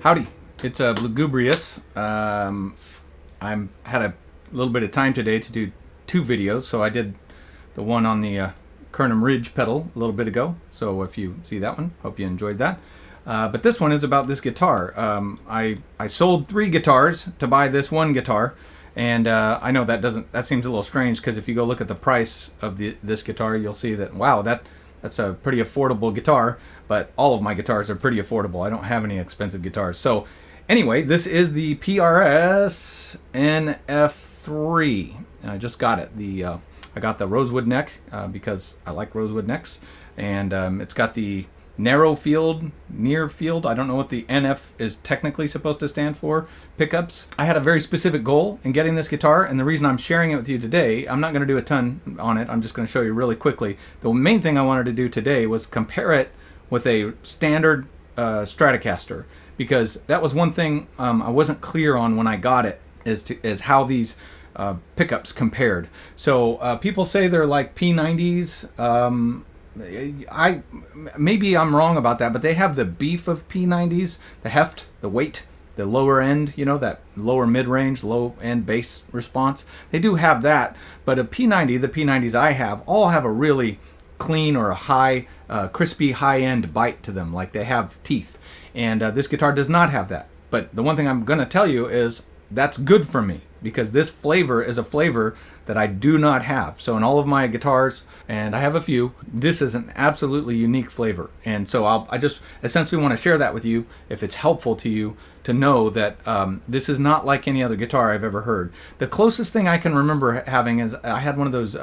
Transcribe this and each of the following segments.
Howdy, it's Lugubrious. I had a little bit of time today to do two videos, so I did the one on the Kernam Ridge pedal a little bit ago, so if you see that one, hope you enjoyed that. But this one is about this guitar. I sold 3 guitars to buy this one guitar, and I know that seems a little strange, because if you go look at the price of this guitar, you'll see that, wow, that's a pretty affordable guitar. But all of my guitars are pretty affordable. I don't have any expensive guitars. So anyway, this is the PRS NF3. And I just got it. I got the rosewood neck because I like rosewood necks. And it's got the narrow field, near field, I don't know what the NF is technically supposed to stand for, pickups. I had a very specific goal in getting this guitar, and the reason I'm sharing it with you today, I'm not going to do a ton on it, I'm just going to show you really quickly. The main thing I wanted to do today was compare it with a standard Stratocaster, because that was one thing I wasn't clear on when I got it, is how these pickups compared. So people say they're like P90s. Maybe I'm wrong about that, but they have the beef of P90s, the heft, the weight, the lower end, you know, that lower mid-range, low-end bass response. They do have that, but the P90s I have, all have a really clean or a high, crispy, high-end bite to them, like they have teeth. And this guitar does not have that. But the one thing I'm going to tell you is that's good for me, because this flavor is a flavor that I do not have. So in all of my guitars, and I have a few, this is an absolutely unique flavor. And so I just essentially want to share that with you, if it's helpful to you to know that this is not like any other guitar I've ever heard. The closest thing I can remember having is I had one of those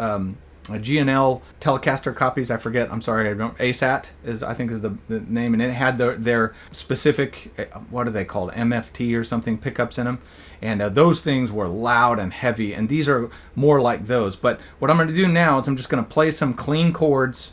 G&L Telecaster copies. I forget, I'm sorry, I don't, ASAT I think is the name, and it had their specific, what are they called, MFT or something, pickups in them, and those things were loud and heavy, and these are more like those. But what I'm going to do now is I'm just going to play some clean chords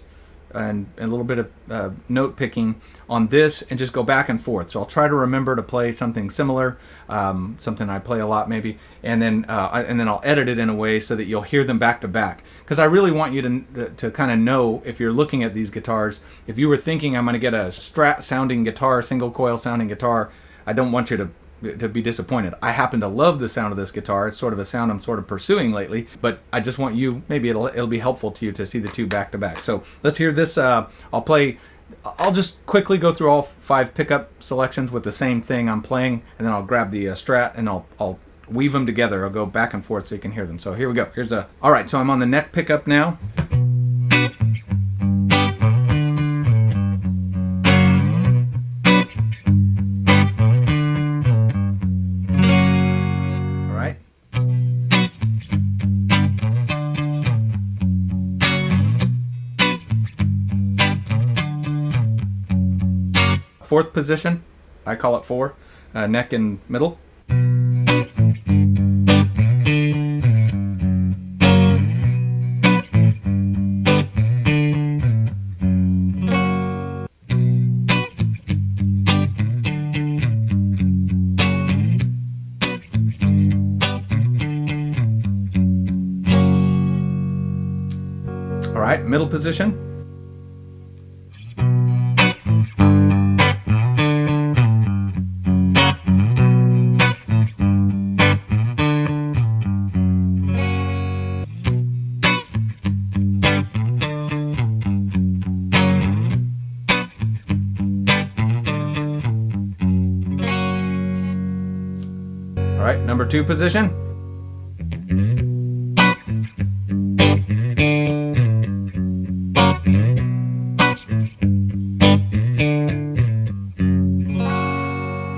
and a little bit of note picking on this, and just go back and forth. So I'll try to remember to play something similar, something I play a lot maybe, and then I'll edit it in a way so that you'll hear them back to back. Because I really want you to kind of know, if you're looking at these guitars, if you were thinking I'm going to get a Strat sounding guitar, single coil sounding guitar, I don't want you to be disappointed. I happen to love the sound of this guitar. It's sort of a sound I'm sort of pursuing lately, but I just want you, maybe it'll be helpful to you to see the two back to back. So let's hear this. I'll just quickly go through all 5 pickup selections with the same thing I'm playing, and then I'll grab the Strat and I'll weave them together. I'll go back and forth so you can hear them. So here we go. All right, so I'm on the neck pickup now. Fourth position, I call it 4, neck and middle. All right, middle position. All right, number 2 position.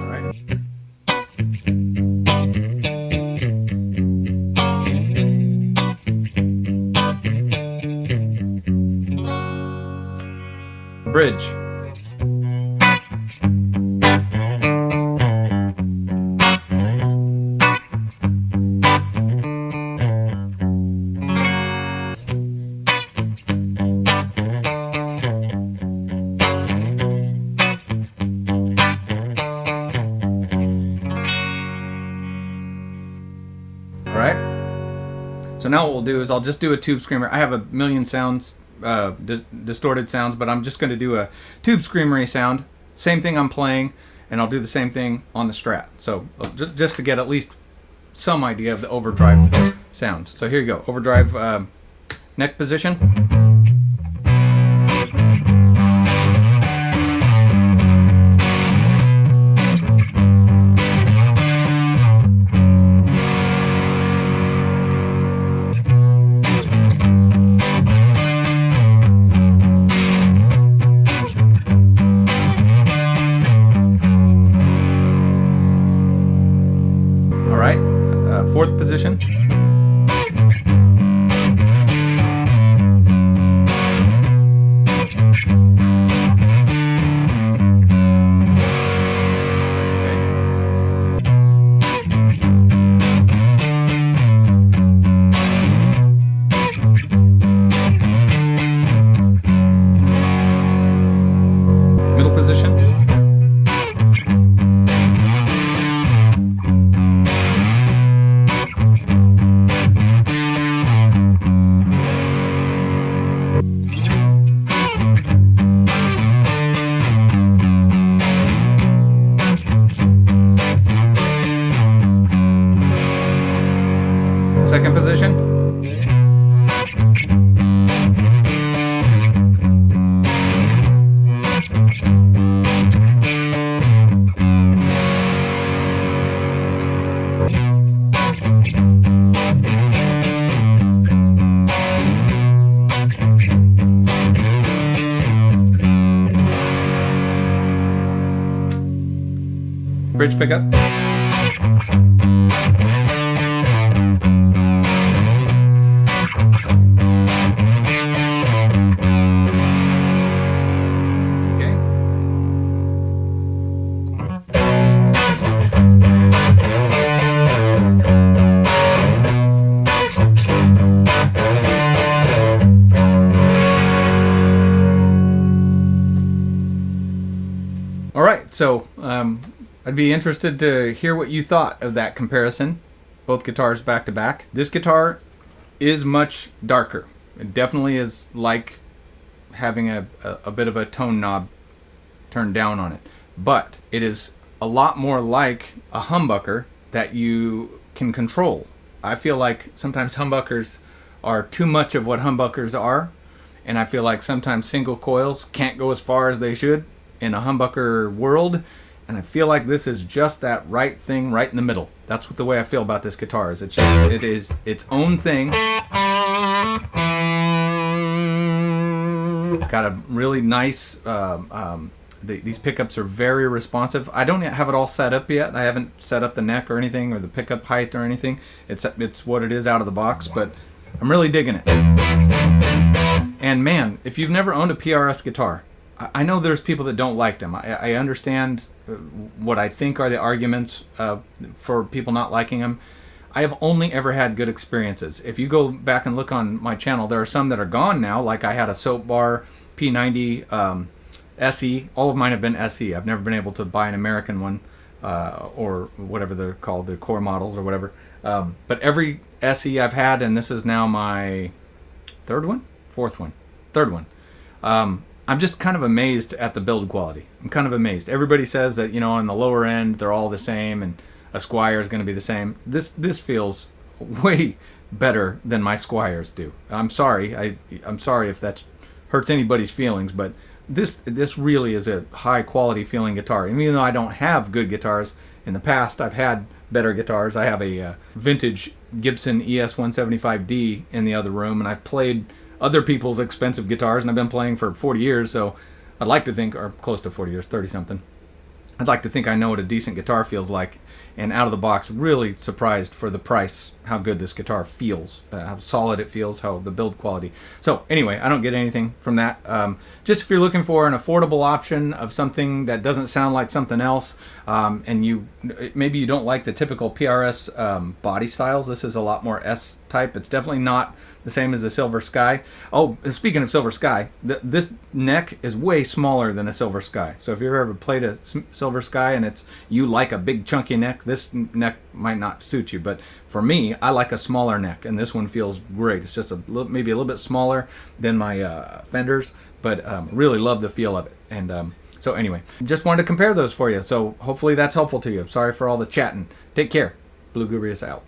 All right. Bridge. So now what we'll do is I'll just do a tube screamer. I have a million sounds, distorted sounds, but I'm just going to do a tube screamery sound. Same thing I'm playing, and I'll do the same thing on the Strat. So just to get at least some idea of the overdrive sound. So here you go, overdrive neck position. Fourth position. Middle position. Second position. Bridge pickup. All right, so I'd be interested to hear what you thought of that comparison, both guitars back to back. This guitar is much darker. It definitely is like having a bit of a tone knob turned down on it, but it is a lot more like a humbucker that you can control. I feel like sometimes humbuckers are too much of what humbuckers are, and I feel like sometimes single coils can't go as far as they should in a humbucker world, and I feel like this is just that right thing right in the middle. That's what the way I feel about this guitar is. It is its own thing. It's got a really nice these pickups are very responsive. I don't have it all set up yet. I haven't set up the neck or anything or the pickup height or anything. It's what it is out of the box, but I'm really digging it. And man, if you've never owned a PRS guitar, I know there's people that don't like them. I understand what I think are the arguments for people not liking them. I have only ever had good experiences. If you go back and look on my channel, there are some that are gone now. Like I had a Soap Bar P90 SE. All of mine have been SE. I've never been able to buy an American one or whatever they're called, the core models or whatever. But every SE I've had, and this is now my third one. I'm just kind of amazed at the build quality. I'm kind of amazed. Everybody says that, you know, on the lower end they're all the same and a Squire is going to be the same. This feels way better than my Squires do. I'm sorry. I'm sorry if that hurts anybody's feelings, but this really is a high quality feeling guitar. And even though I don't have good guitars in the past, I've had better guitars. I have a vintage Gibson ES-175D in the other room, and I played other people's expensive guitars, and I've been playing for 40 years, so I'd like to think, or close to 40 years, 30 something. I'd like to think I know what a decent guitar feels like, and out of the box, really surprised for the price, how good this guitar feels, how solid it feels, how the build quality. So anyway, I don't get anything from that. Just if you're looking for an affordable option of something that doesn't sound like something else, and maybe you don't like the typical PRS body styles, this is a lot more S-type. It's definitely not the same as the Silver Sky. Oh, speaking of Silver Sky, this neck is way smaller than a Silver Sky. So if you've ever played a Silver Sky and you like a big chunky neck, this neck might not suit you. But for me, I like a smaller neck, and this one feels great. It's just maybe a little bit smaller than my Fenders, but really love the feel of it. And So anyway, just wanted to compare those for you. So hopefully that's helpful to you. Sorry for all the chatting. Take care. Blue Gubrious out.